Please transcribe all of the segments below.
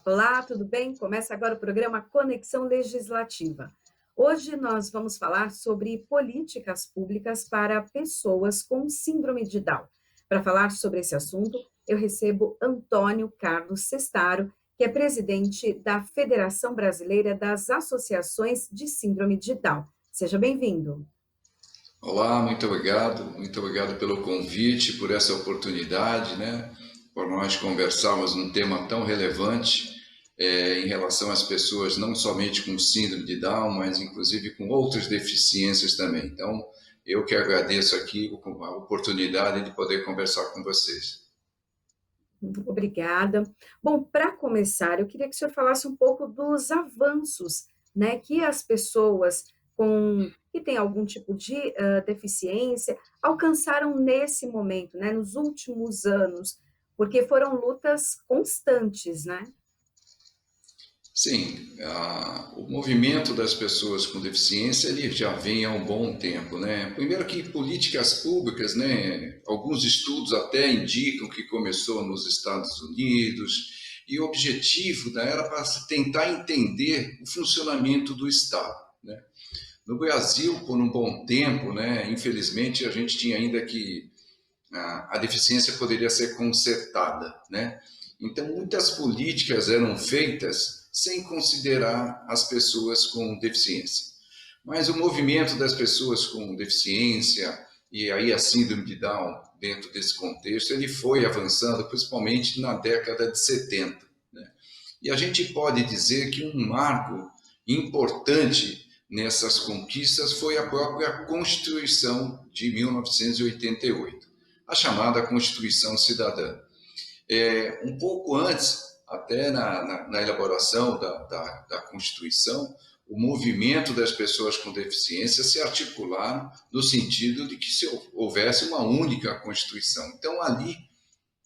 Olá, tudo bem? Começa agora o programa Conexão Legislativa. Hoje nós vamos falar sobre políticas públicas para pessoas com síndrome de Down. Para falar sobre esse assunto, eu recebo Antônio Carlos Sestaro, que é presidente da Federação Brasileira das Associações de Síndrome de Down. Seja bem-vindo. Olá, muito obrigado pelo convite, por essa oportunidade, né, por nós conversarmos um tema tão relevante em relação às pessoas não somente com síndrome de Down, mas inclusive com outras deficiências também. Então, eu que agradeço aqui a oportunidade de poder conversar com vocês. Obrigada. Bom, para começar, eu queria que o senhor falasse um pouco dos avanços, né, que as pessoas que têm algum tipo de deficiência alcançaram nesse momento, né, nos últimos anos, porque foram lutas constantes, né? Sim, o movimento das pessoas com deficiência ele já vem há um bom tempo, né? Primeiro que políticas públicas, né? Alguns estudos até indicam que começou nos Estados Unidos e o objetivo era para se tentar entender o funcionamento do Estado, né? No Brasil, por um bom tempo, né? Infelizmente, a gente tinha ainda que a deficiência poderia ser consertada, né? Então, muitas políticas eram feitas sem considerar as pessoas com deficiência. Mas o movimento das pessoas com deficiência, e aí a síndrome de Down, dentro desse contexto, ele foi avançando, principalmente na década de 70. Né? E a gente pode dizer que um marco importante nessas conquistas foi a própria Constituição de 1988, a chamada Constituição Cidadã. Um pouco antes, até na elaboração da Constituição, o movimento das pessoas com deficiência se articularam no sentido de que se houvesse uma única Constituição. Então, ali,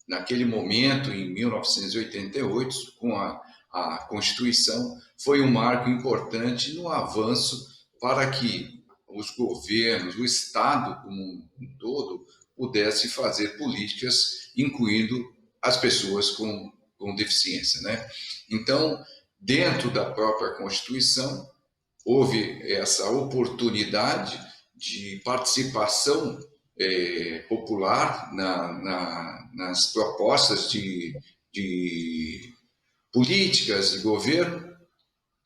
naquele momento, em 1988, com a Constituição, foi um marco importante no avanço para que os governos, o Estado como um todo, pudesse fazer políticas incluindo as pessoas com deficiência, né? Então, dentro da própria Constituição, houve essa oportunidade de participação popular nas propostas de políticas de governo,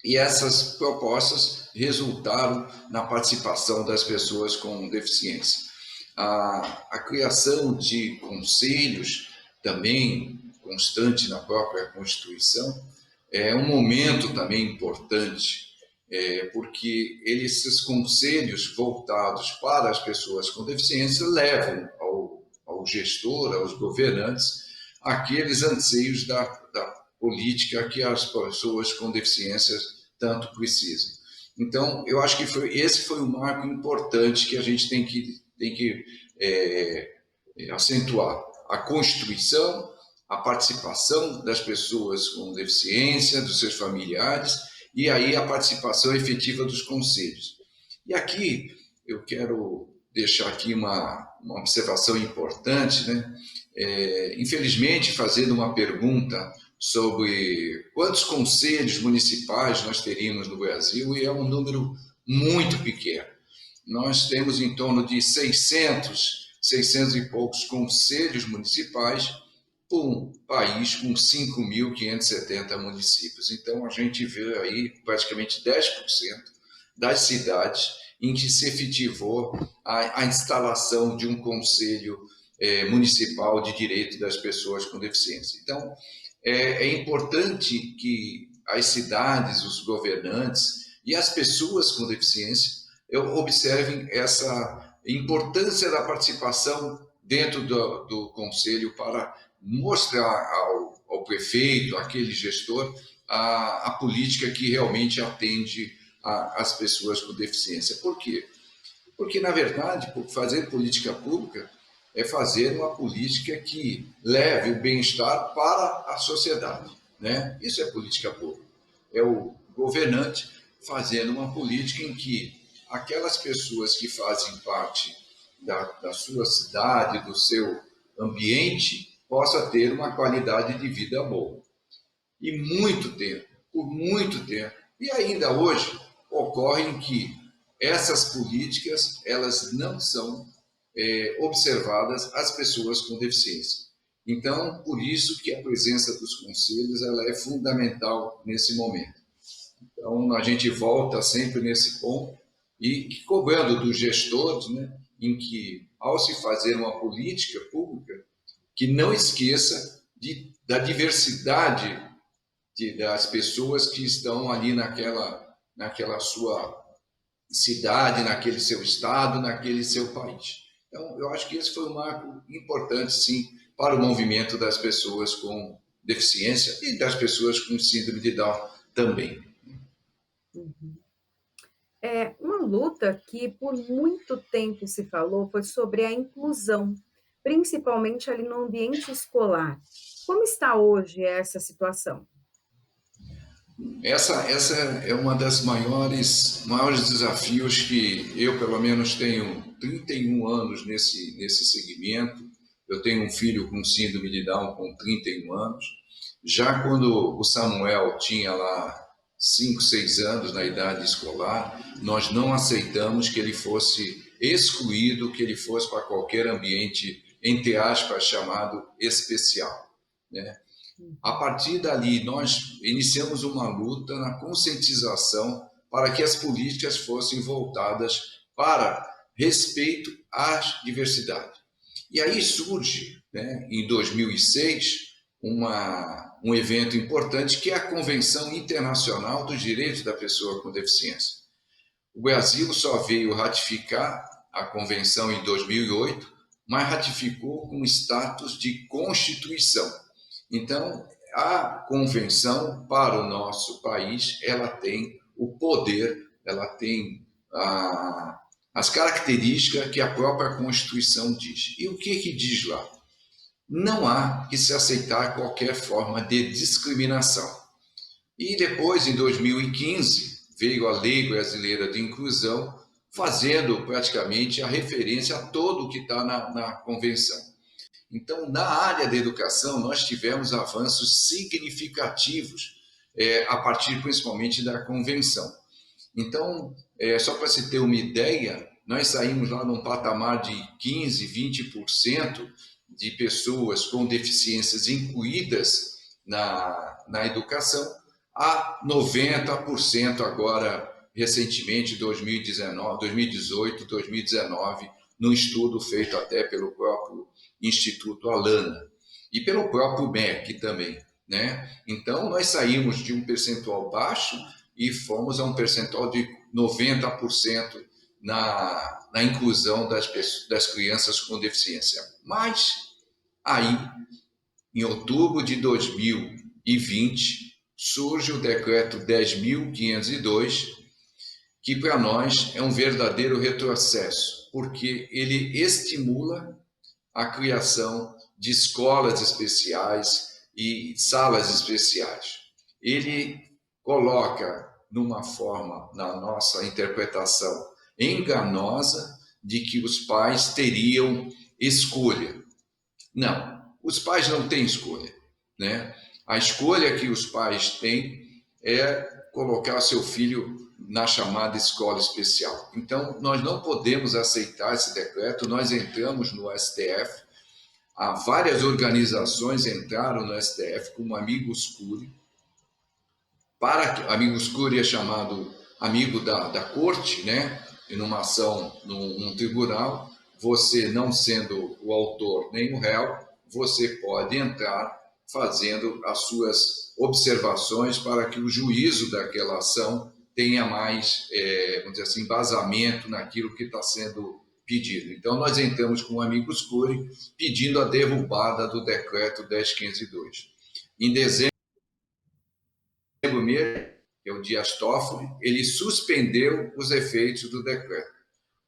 e essas propostas resultaram na participação das pessoas com deficiência. A criação de conselhos, também constante na própria Constituição, é um momento também importante, porque esses conselhos voltados para as pessoas com deficiência levam ao gestor, aos governantes, aqueles anseios da política que as pessoas com deficiências tanto precisam. Então, eu acho que esse foi um marco importante que a gente tem que acentuar. A Constituição, a participação das pessoas com deficiência, dos seus familiares, e aí a participação efetiva dos conselhos. E aqui eu quero deixar aqui uma observação importante, né? Infelizmente, fazendo uma pergunta sobre quantos conselhos municipais nós teríamos no Brasil, e é um número muito pequeno. Nós temos em torno de 600 e poucos conselhos municipais por um país com 5.570 municípios. Então, a gente vê aí praticamente 10% das cidades em que se efetivou a instalação de um conselho municipal de direito das pessoas com deficiência. Então, é importante que as cidades, os governantes e as pessoas com deficiência observem essa importância da participação dentro do conselho para mostrar ao prefeito, àquele gestor, a política que realmente atende as pessoas com deficiência. Por quê? Porque, na verdade, fazer política pública é fazer uma política que leve o bem-estar para a sociedade, né? Isso é política pública. É o governante fazendo uma política em que aquelas pessoas que fazem parte da sua cidade, do seu ambiente, possa ter uma qualidade de vida boa. e muito tempo, por muito tempo. E ainda hoje ocorre que essas políticas elas não são observadas às pessoas com deficiência. Então, por isso que a presença dos conselhos ela é fundamental nesse momento. Então, a gente volta sempre nesse ponto e cobrando dos gestores, né, em que, ao se fazer uma política pública, que não esqueça da diversidade das pessoas que estão ali naquela sua cidade, naquele seu estado, naquele seu país. Então, eu acho que esse foi um marco importante, sim, para o movimento das pessoas com deficiência e das pessoas com síndrome de Down também. Uhum. Uma luta que por muito tempo se falou foi sobre a inclusão, principalmente ali no ambiente escolar. Como está hoje essa situação? Essa é uma das maiores desafios que eu, pelo menos, tenho 31 anos nesse segmento. Eu tenho um filho com síndrome de Down com 31 anos. Já quando o Samuel tinha lá 5, 6 anos na idade escolar, nós não aceitamos que ele fosse excluído, que ele fosse para qualquer ambiente, entre aspas, chamado especial, né? A partir dali, nós iniciamos uma luta na conscientização para que as políticas fossem voltadas para respeito à diversidade. E aí surge, né, em 2006, um evento importante que é a Convenção Internacional dos Direitos da Pessoa com Deficiência. O Brasil só veio ratificar a convenção em 2008, mas ratificou com status de Constituição. Então, a convenção para o nosso país, ela tem o poder, ela tem as características que a própria Constituição diz. E o que diz lá? Não há que se aceitar qualquer forma de discriminação. E depois, em 2015, veio a Lei Brasileira de Inclusão, fazendo praticamente a referência a todo o que está na convenção. Então, na área da educação, nós tivemos avanços significativos, a partir principalmente da convenção. Então, só para se ter uma ideia, nós saímos lá num patamar de 15%, 20% de pessoas com deficiências incluídas na educação, a 90% agora, recentemente, 2019, 2018, 2019, num estudo feito até pelo próprio Instituto Alana e pelo próprio MEC também, né? Então, nós saímos de um percentual baixo e fomos a um percentual de 90% na inclusão das crianças com deficiência. Mas, aí, em outubro de 2020, surge o decreto 10.502, que para nós é um verdadeiro retrocesso, porque ele estimula a criação de escolas especiais e salas especiais. Ele coloca numa forma, na nossa interpretação, enganosa de que os pais teriam escolha. Não, os pais não têm escolha, né? A escolha que os pais têm é colocar seu filho na chamada escola especial. Então, nós não podemos aceitar esse decreto, nós entramos no STF, várias organizações entraram no STF, como Amigos Curi, Amigos Curi é chamado amigo da corte, né? E numa ação num tribunal, você não sendo o autor nem o réu, você pode entrar fazendo as suas observações para que o juízo daquela ação tenha mais, vamos dizer assim, embasamento naquilo que está sendo pedido. Então, nós entramos com o Amigos Curi pedindo a derrubada do decreto 10.502. Em dezembro, que é o Dias Toffoli, ele suspendeu os efeitos do decreto,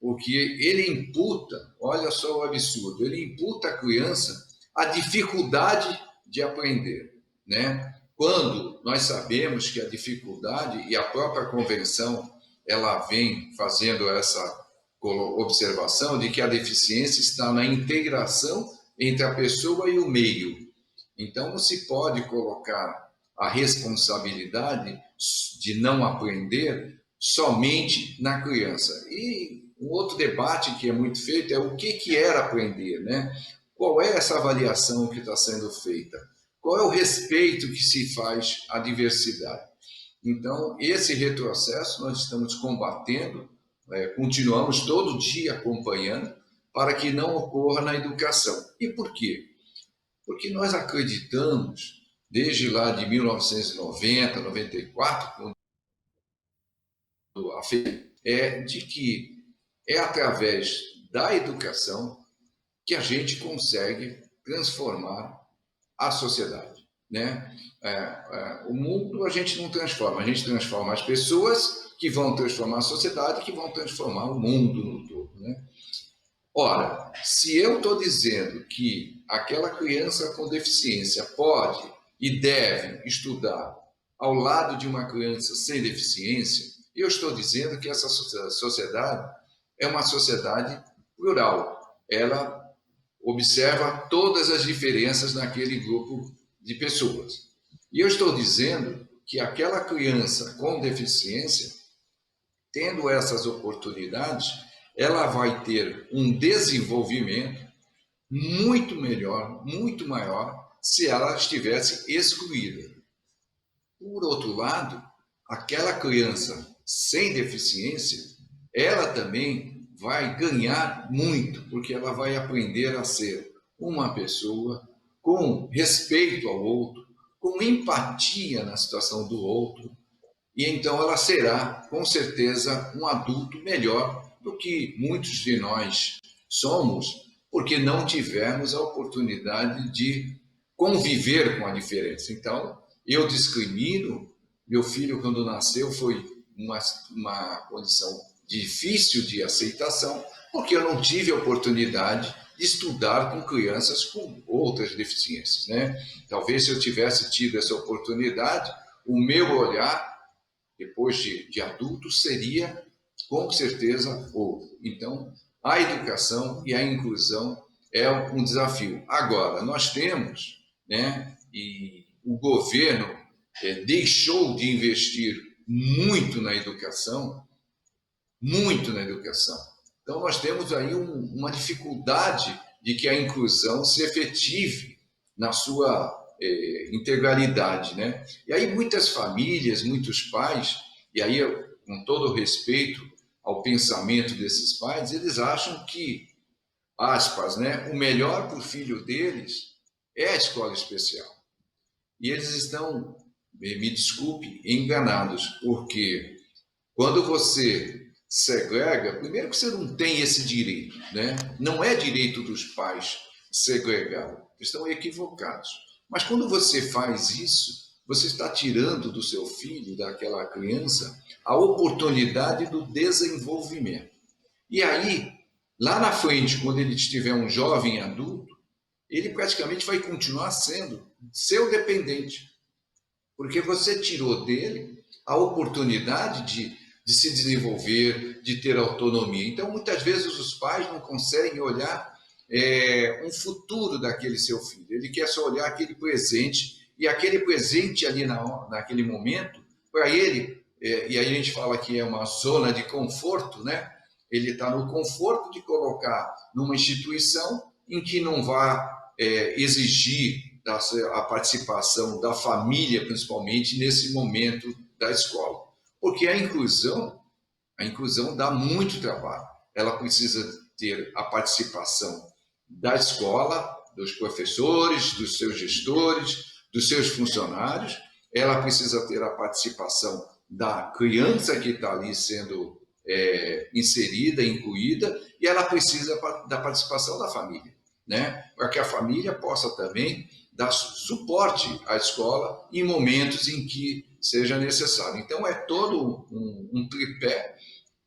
porque ele imputa, olha só o absurdo, ele imputa à criança a dificuldade de aprender, né? Quando nós sabemos que a dificuldade, e a própria convenção, ela vem fazendo essa observação de que a deficiência está na integração entre a pessoa e o meio. Então, não se pode colocar a responsabilidade de não aprender somente na criança. E um outro debate que é muito feito é o que era aprender, né? Qual é essa avaliação que está sendo feita? Qual é o respeito que se faz à diversidade? Então, esse retrocesso nós estamos combatendo, continuamos todo dia acompanhando, para que não ocorra na educação. E por quê? Porque nós acreditamos, desde lá de 1990, 94, quando a de que é através da educação que a gente consegue transformar a sociedade, né? O mundo a gente não transforma, a gente transforma as pessoas que vão transformar a sociedade, que vão transformar o mundo no todo, né? Ora, se eu estou dizendo que aquela criança com deficiência pode e deve estudar ao lado de uma criança sem deficiência, eu estou dizendo que essa sociedade é uma sociedade plural. Ela observa todas as diferenças naquele grupo de pessoas. E eu estou dizendo que aquela criança com deficiência, tendo essas oportunidades, ela vai ter um desenvolvimento muito melhor, muito maior, se ela estivesse excluída. Por outro lado, aquela criança sem deficiência, ela também vai ganhar muito, porque ela vai aprender a ser uma pessoa com respeito ao outro, com empatia na situação do outro, e então ela será, com certeza, um adulto melhor do que muitos de nós somos, porque não tivemos a oportunidade de conviver com a diferença. Então, eu discrimino, meu filho, quando nasceu, foi uma condição difícil de aceitação, porque eu não tive a oportunidade de estudar com crianças com outras deficiências, né? Talvez se eu tivesse tido essa oportunidade, o meu olhar depois de adulto, seria, com certeza, outro. Então, a educação e a inclusão é um desafio. Agora, nós temos, né, e o governo deixou de investir muito na educação, muito na educação. Então, nós temos aí uma dificuldade de que a inclusão se efetive na sua integralidade, né? E aí muitas famílias, muitos pais, e aí com todo o respeito ao pensamento desses pais, eles acham que, aspas, né, o melhor para o filho deles é a escola especial. E eles estão, me desculpe, enganados, porque quando você segrega, primeiro que você não tem esse direito, né? Não é direito dos pais segregar, estão equivocados. Mas quando você faz isso, você está tirando do seu filho, daquela criança, a oportunidade do desenvolvimento. E aí, lá na frente, quando ele estiver um jovem adulto, ele praticamente vai continuar sendo seu dependente, porque você tirou dele a oportunidade de se desenvolver, de ter autonomia. Então, muitas vezes, os pais não conseguem olhar um futuro daquele seu filho. Ele quer só olhar aquele presente, e aquele presente ali naquele momento, para ele, e aí a gente fala que é uma zona de conforto, né? Ele está no conforto de colocar numa instituição em que não vai exigir a participação da família, principalmente nesse momento da escola. Porque a inclusão dá muito trabalho. Ela precisa ter a participação da escola, dos professores, dos seus gestores, dos seus funcionários. Ela precisa ter a participação da criança que está ali sendo inserida, incluída, e ela precisa da participação da família, né? Para que a família possa também dar suporte à escola em momentos em que seja necessário. Então, é todo um tripé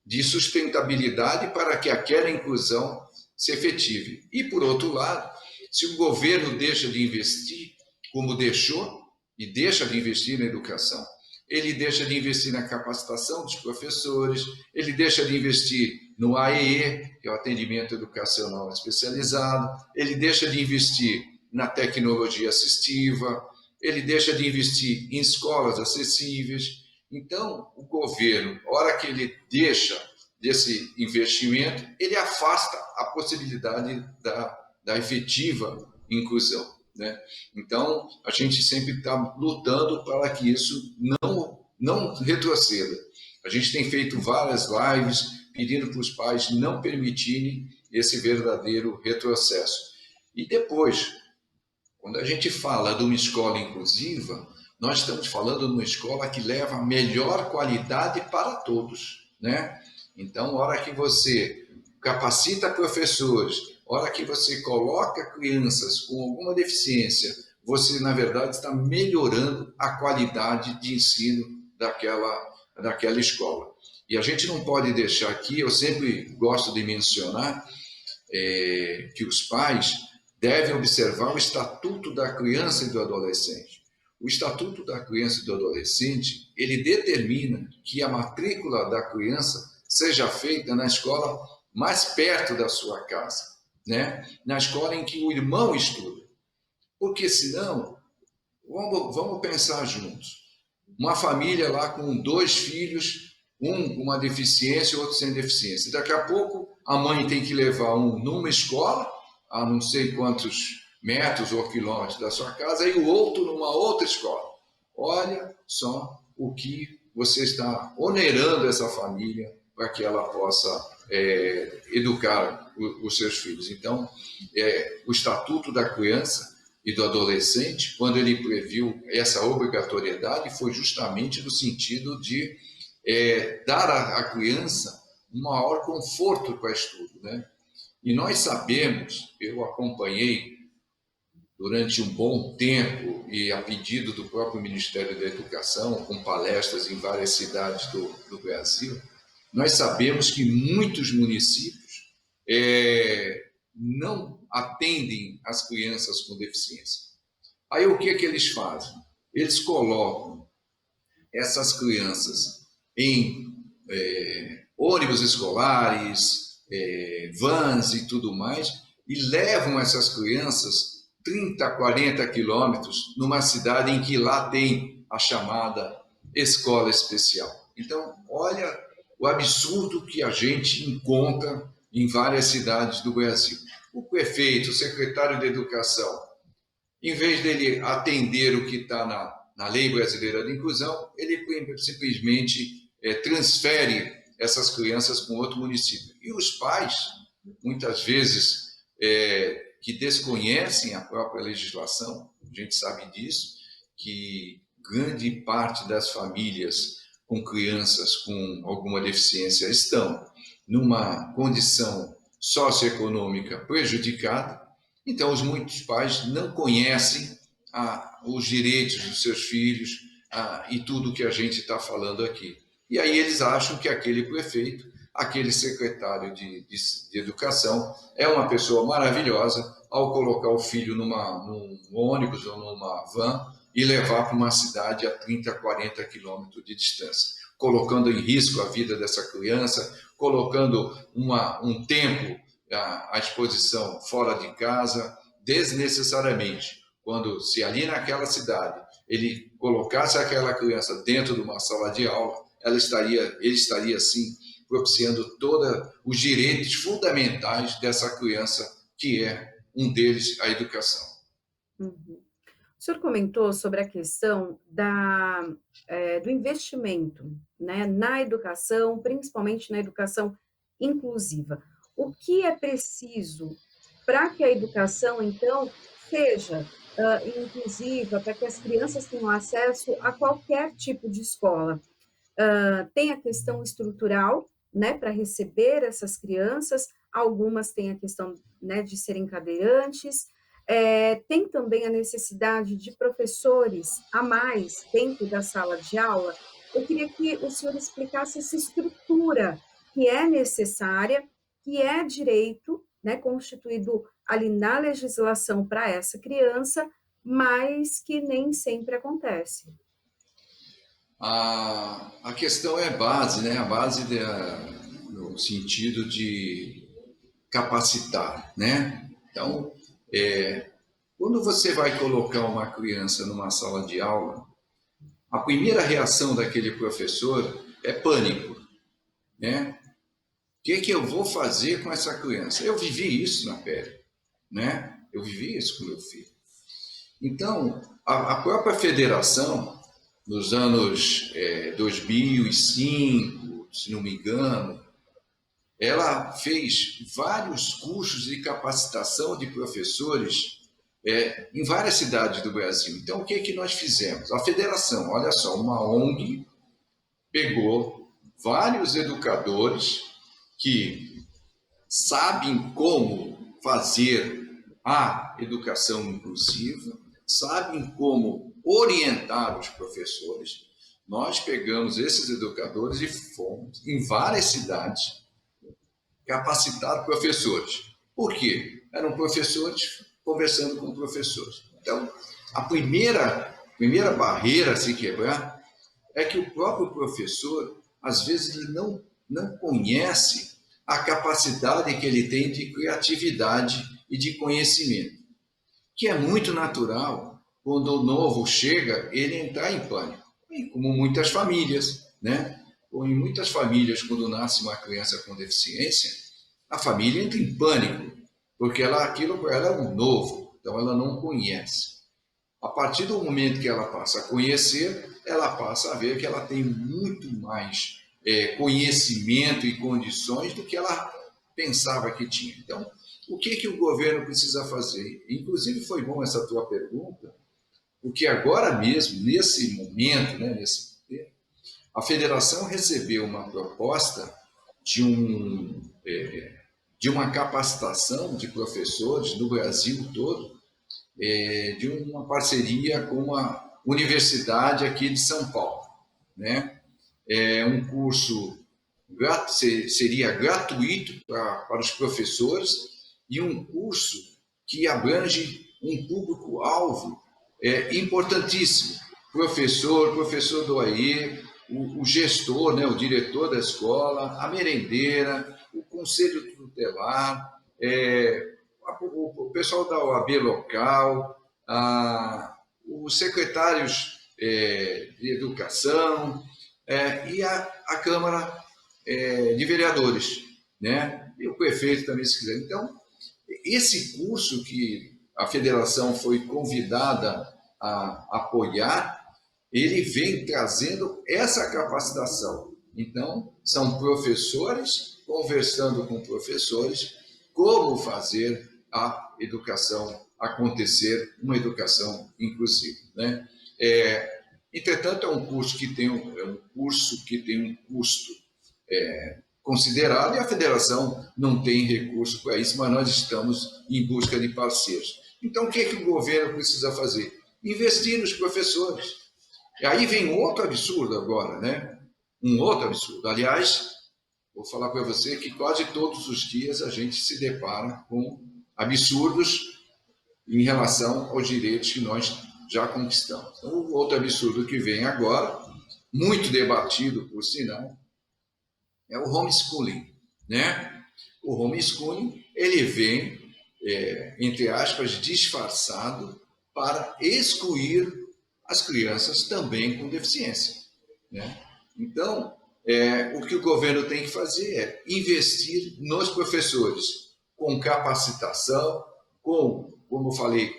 de sustentabilidade para que aquela inclusão se efetive. E, por outro lado, se o governo deixa de investir, como deixou, e deixa de investir na educação, ele deixa de investir na capacitação dos professores, ele deixa de investir no AEE, que é o atendimento educacional especializado, ele deixa de investir na tecnologia assistiva, ele deixa de investir em escolas acessíveis. Então, o governo, a hora que ele deixa desse investimento, ele afasta a possibilidade da efetiva inclusão, né? Então, a gente sempre está lutando para que isso não retroceda. A gente tem feito várias lives pedindo para os pais não permitirem esse verdadeiro retrocesso. E depois, quando a gente fala de uma escola inclusiva, nós estamos falando de uma escola que leva a melhor qualidade para todos, né? Então, a hora que você capacita professores, a hora que você coloca crianças com alguma deficiência, você, na verdade, está melhorando a qualidade de ensino daquela escola. E a gente não pode deixar aqui, eu sempre gosto de mencionar, que os pais devem observar o Estatuto da Criança e do Adolescente. O Estatuto da Criança e do Adolescente, ele determina que a matrícula da criança seja feita na escola mais perto da sua casa, né? Na escola em que o irmão estuda. Porque senão, vamos pensar juntos. Uma família lá com 2 filhos, um com uma deficiência e outro sem deficiência. Daqui a pouco, a mãe tem que levar um numa escola, a não sei quantos metros ou quilômetros da sua casa, e o outro numa outra escola. Olha só o que você está onerando essa família para que ela possa educar os seus filhos. Então, o Estatuto da Criança e do Adolescente, quando ele previu essa obrigatoriedade, foi justamente no sentido de dar à criança um maior conforto para o estudo, né? E nós sabemos, eu acompanhei durante um bom tempo e a pedido do próprio Ministério da Educação, com palestras em várias cidades do Brasil, nós sabemos que muitos municípios não atendem as crianças com deficiência. Aí o que eles fazem? Eles colocam essas crianças em ônibus escolares, vans e tudo mais, e levam essas crianças 30, 40 quilômetros numa cidade em que lá tem a chamada escola especial. Então, olha o absurdo que a gente encontra em várias cidades do Brasil. O prefeito, o secretário de Educação, em vez dele atender o que está na Lei Brasileira de Inclusão, ele simplesmente transfere essas crianças para outro município. E os pais, muitas vezes, que desconhecem a própria legislação, a gente sabe disso, que grande parte das famílias com crianças com alguma deficiência estão numa condição socioeconômica prejudicada. Então, muitos pais não conhecem os direitos dos seus filhos e tudo que a gente está falando aqui. E aí eles acham que aquele prefeito, aquele secretário de educação é uma pessoa maravilhosa ao colocar o filho num ônibus ou numa van e levar para uma cidade a 30, 40 quilômetros de distância, colocando em risco a vida dessa criança, colocando um tempo à exposição fora de casa, desnecessariamente. Quando, se ali naquela cidade ele colocasse aquela criança dentro de uma sala de aula, ele estaria assim propiciando todos os direitos fundamentais dessa criança, que é um deles a educação. Uhum. O senhor comentou sobre a questão do investimento, né, na educação, principalmente na educação inclusiva. O que é preciso para que a educação, então, seja inclusiva, para que as crianças tenham acesso a qualquer tipo de escola? Tem a questão estrutural, né, para receber essas crianças, algumas têm a questão, né, de serem cadeirantes, tem também a necessidade de professores a mais dentro da sala de aula. Eu queria que o senhor explicasse essa estrutura que é necessária, que é direito, né, constituído ali na legislação para essa criança, mas que nem sempre acontece. A questão é base, né? A base no sentido de capacitar, né? Então, Quando você vai colocar uma criança numa sala de aula, a primeira reação daquele professor é pânico, né? O que eu vou fazer com essa criança? Eu vivi isso na pele, né? Eu vivi isso com meu filho. Então, a própria federação, nos anos 2005, se não me engano, ela fez vários cursos de capacitação de professores em várias cidades do Brasil. Então, o que é que nós fizemos? A federação, olha só, uma ONG pegou vários educadores que sabem como fazer a educação inclusiva, sabem como orientar os professores. Nós pegamos esses educadores e fomos em várias cidades capacitar professores. Por quê? Eram professores conversando com professores. Então, a primeira barreira a se quebrar é que o próprio professor, às vezes, ele não conhece a capacidade que ele tem de criatividade e de conhecimento, que é muito natural quando o novo chega, ele entrar em pânico. E como muitas famílias, né? Ou em muitas famílias, quando nasce uma criança com deficiência, a família entra em pânico, porque aquilo para ela é um novo, então ela não conhece. A partir do momento que ela passa a conhecer, ela passa a ver que ela tem muito mais conhecimento e condições do que ela pensava que tinha. Então, o que o governo precisa fazer? Inclusive, foi bom essa tua pergunta, porque agora mesmo, nesse momento, né, a federação recebeu uma proposta de, de uma capacitação de professores do Brasil todo, de uma parceria com uma universidade aqui de São Paulo, né? Um curso seria gratuito para os professores e um curso que abrange um público-alvo importantíssimo. Professor do AE, o gestor, né, o diretor da escola, a merendeira, o conselho tutelar, o pessoal da OAB local, os secretários de educação e a Câmara de Vereadores, né? E o prefeito também, se quiser. Então, esse curso que a federação foi convidada a apoiar, ele vem trazendo essa capacitação. Então, são professores conversando com professores como fazer a educação acontecer, uma educação inclusiva, né? Entretanto, é um curso que tem um custo considerado e a federação não tem recurso para isso, mas nós estamos em busca de parceiros. Então, o que o governo precisa fazer? Investir nos professores. E aí vem outro absurdo agora, né? Um outro absurdo. Aliás, vou falar para você que quase todos os dias a gente se depara com absurdos em relação aos direitos que nós já conquistamos. Então, o outro absurdo que vem agora, muito debatido, por sinal, é o homeschooling, né? O homeschooling, ele vem, entre aspas, disfarçado para excluir as crianças também com deficiência, né? Então, o que o governo tem que fazer é investir nos professores, com capacitação, como eu falei,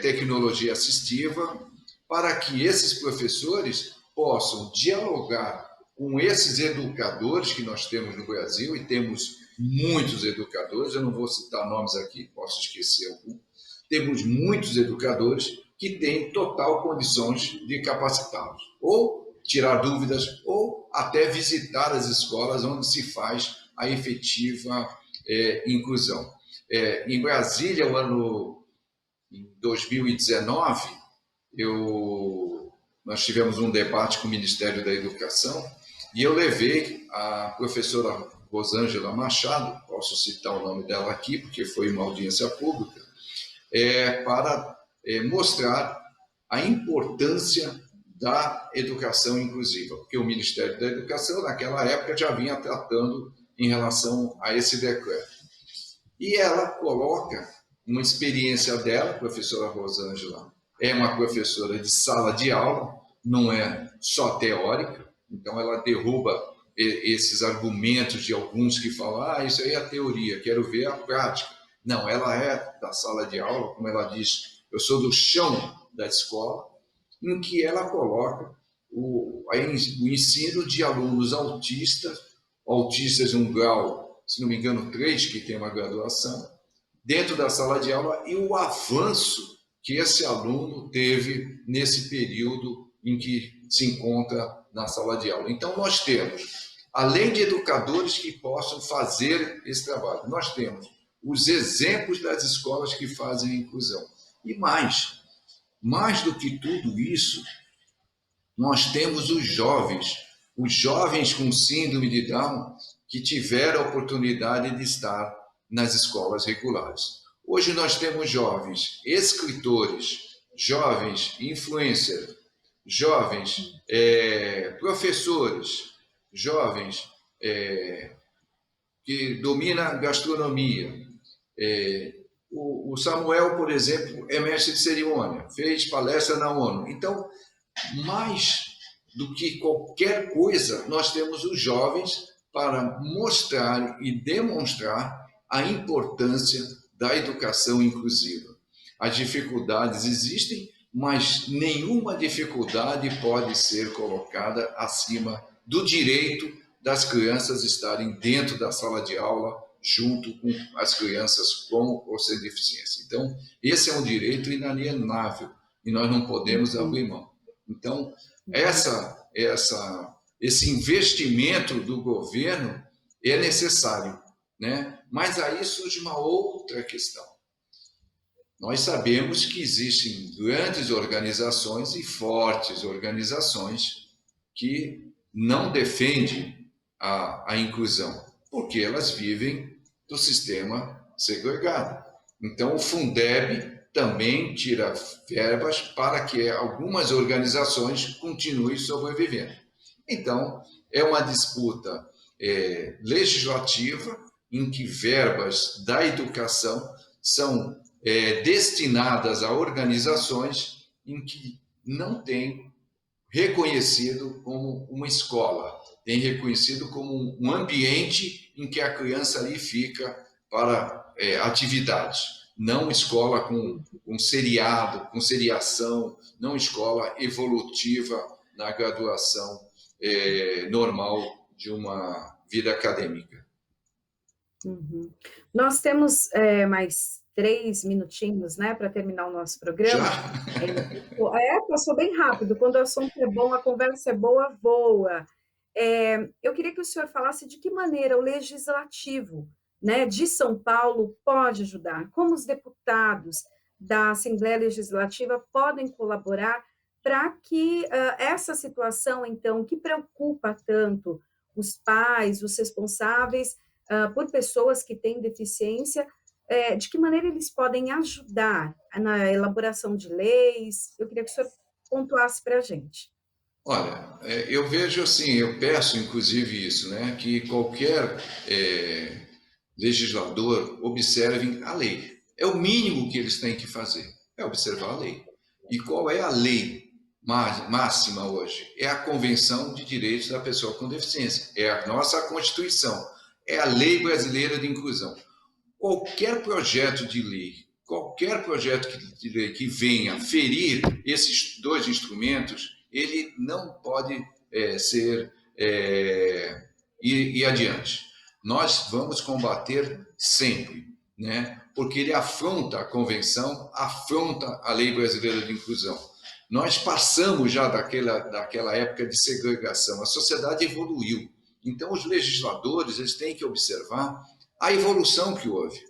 tecnologia assistiva, para que esses professores possam dialogar com esses educadores que nós temos no Brasil, e temos muitos educadores, eu não vou citar nomes aqui, posso esquecer algum, temos muitos educadores que têm total condições de capacitá-los, ou tirar dúvidas, ou até visitar as escolas onde se faz a efetiva inclusão. Em Brasília, em 2019, nós tivemos um debate com o Ministério da Educação e eu levei a professora Rosângela Machado, posso citar o nome dela aqui, porque foi uma audiência pública, para mostrar a importância da educação inclusiva, porque o Ministério da Educação, naquela época, já vinha tratando em relação a esse decreto. E ela coloca uma experiência dela, a professora Rosângela é uma professora de sala de aula, não é só teórica, então ela derruba esses argumentos de alguns que falam, isso aí é a teoria, quero ver a prática. Não, ela é da sala de aula, como ela diz, eu sou do chão da escola, em que ela coloca o ensino de alunos autistas um grau, se não me engano, 3, que tem uma graduação, dentro da sala de aula e o avanço que esse aluno teve nesse período em que se encontra na sala de aula. Então, nós temos, além de educadores que possam fazer esse trabalho, nós temos os exemplos das escolas que fazem a inclusão. E mais do que tudo isso, nós temos os jovens com síndrome de Down que tiveram a oportunidade de estar nas escolas regulares. Hoje nós temos jovens escritores, jovens influencers, jovens professores, jovens que dominam a gastronomia. O Samuel, por exemplo, é mestre de cerimônia, fez palestra na ONU. Então, mais do que qualquer coisa, nós temos os jovens para mostrar e demonstrar a importância da educação inclusiva. As dificuldades existem, mas nenhuma dificuldade pode ser colocada acima do direito das crianças estarem dentro da sala de aula junto com as crianças com ou sem deficiência. Então, esse é um direito inalienável e nós não podemos abrir mão. Então, esse investimento do governo é necessário, né? Mas aí surge uma outra questão. Nós sabemos que existem grandes organizações e fortes organizações que não defendem a inclusão, porque elas vivem do sistema segregado. Então, o Fundeb também tira verbas para que algumas organizações continuem sobrevivendo. Então, é uma disputa legislativa em que verbas da educação são destinadas a organizações em que não têm reconhecido como uma escola, tem reconhecido como um ambiente em que a criança ali fica para atividades. Não escola com seriado, com seriação, não escola evolutiva na graduação normal de uma vida acadêmica. Uhum. Nós temos mais 3 minutinhos, né, para terminar o nosso programa. Passou bem rápido. Quando o assunto é bom, a conversa é boa, voa. Eu queria que o senhor falasse de que maneira o legislativo, né, de São Paulo pode ajudar, como os deputados da Assembleia Legislativa podem colaborar para que essa situação, então, que preocupa tanto os pais, os responsáveis por pessoas que têm deficiência, de que maneira eles podem ajudar na elaboração de leis? Eu queria que o senhor pontuasse para a gente. Olha, eu vejo assim, eu peço inclusive isso, né, que qualquer legislador observe a lei. É o mínimo que eles têm que fazer, é observar a lei. E qual é a lei máxima hoje? É a Convenção de Direitos da Pessoa com Deficiência, é a nossa Constituição, é a Lei Brasileira de Inclusão. Qualquer projeto de lei que venha ferir esses dois instrumentos, ele não pode ir adiante. Nós vamos combater sempre, né? Porque ele afronta a Convenção, afronta a Lei Brasileira de Inclusão. Nós passamos já daquela época de segregação, a sociedade evoluiu. Então, os legisladores eles têm que observar a evolução que houve.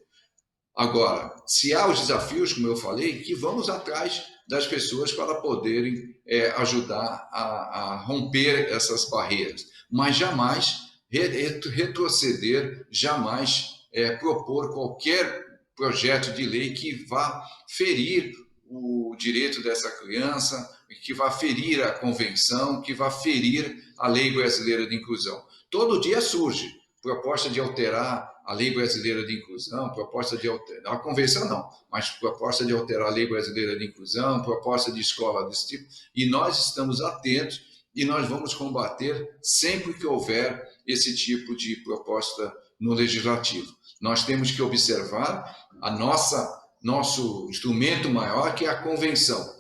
Agora, se há os desafios, como eu falei, que vamos atrás das pessoas para poderem ajudar a romper essas barreiras, mas jamais retroceder, jamais propor qualquer projeto de lei que vá ferir o direito dessa criança, que vá ferir a convenção, que vá ferir a Lei Brasileira de Inclusão. Todo dia surge proposta de alterar a Lei Brasileira de Inclusão, proposta de alterar, a convenção não, mas proposta de alterar a Lei Brasileira de Inclusão, proposta de escola desse tipo, e nós estamos atentos e nós vamos combater sempre que houver esse tipo de proposta no Legislativo. Nós temos que observar nosso instrumento maior, que é a convenção.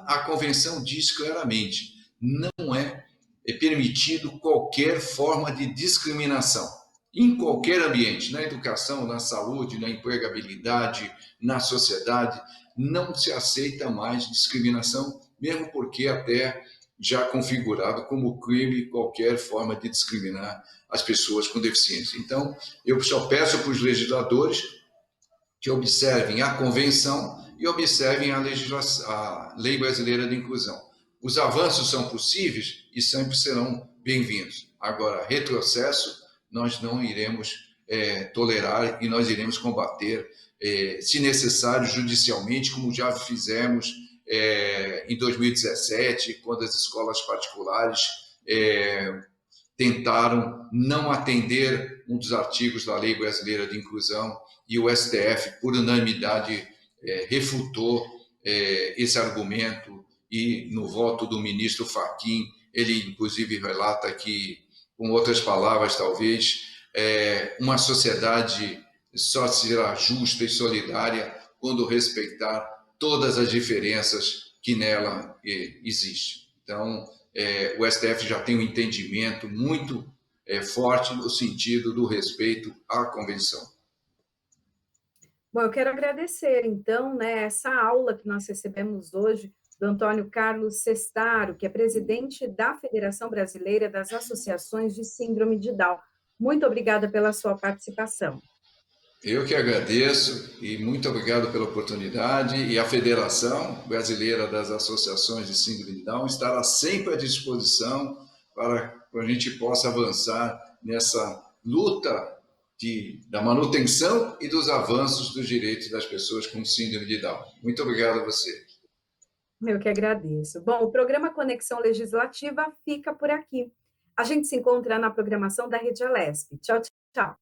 A convenção diz claramente, não é permitido qualquer forma de discriminação, em qualquer ambiente, na educação, na saúde, na empregabilidade, na sociedade, não se aceita mais discriminação, mesmo porque até já configurado como crime qualquer forma de discriminar as pessoas com deficiência. Então, eu só peço para os legisladores que observem a convenção e observem a Lei Brasileira de Inclusão. Os avanços são possíveis e sempre serão bem-vindos. Agora, retrocesso, nós não iremos tolerar e nós iremos combater, se necessário, judicialmente, como já fizemos em 2017, quando as escolas particulares tentaram não atender um dos artigos da Lei Brasileira de Inclusão e o STF, por unanimidade, refutou esse argumento e, no voto do ministro Fachin, ele, inclusive, relata que, com outras palavras, talvez, uma sociedade só será justa e solidária quando respeitar todas as diferenças que nela existem. Então, o STF já tem um entendimento muito forte no sentido do respeito à Convenção. Bom, eu quero agradecer, então, né, essa aula que nós recebemos hoje do Antônio Carlos Sestaro, que é presidente da Federação Brasileira das Associações de Síndrome de Down. Muito obrigada pela sua participação. Eu que agradeço e muito obrigado pela oportunidade, e a Federação Brasileira das Associações de Síndrome de Down estará sempre à disposição para que a gente possa avançar nessa luta da manutenção e dos avanços dos direitos das pessoas com síndrome de Down. Muito obrigado a você. Eu que agradeço. Bom, o programa Conexão Legislativa fica por aqui. A gente se encontra na programação da Rede Alesp. Tchau, tchau.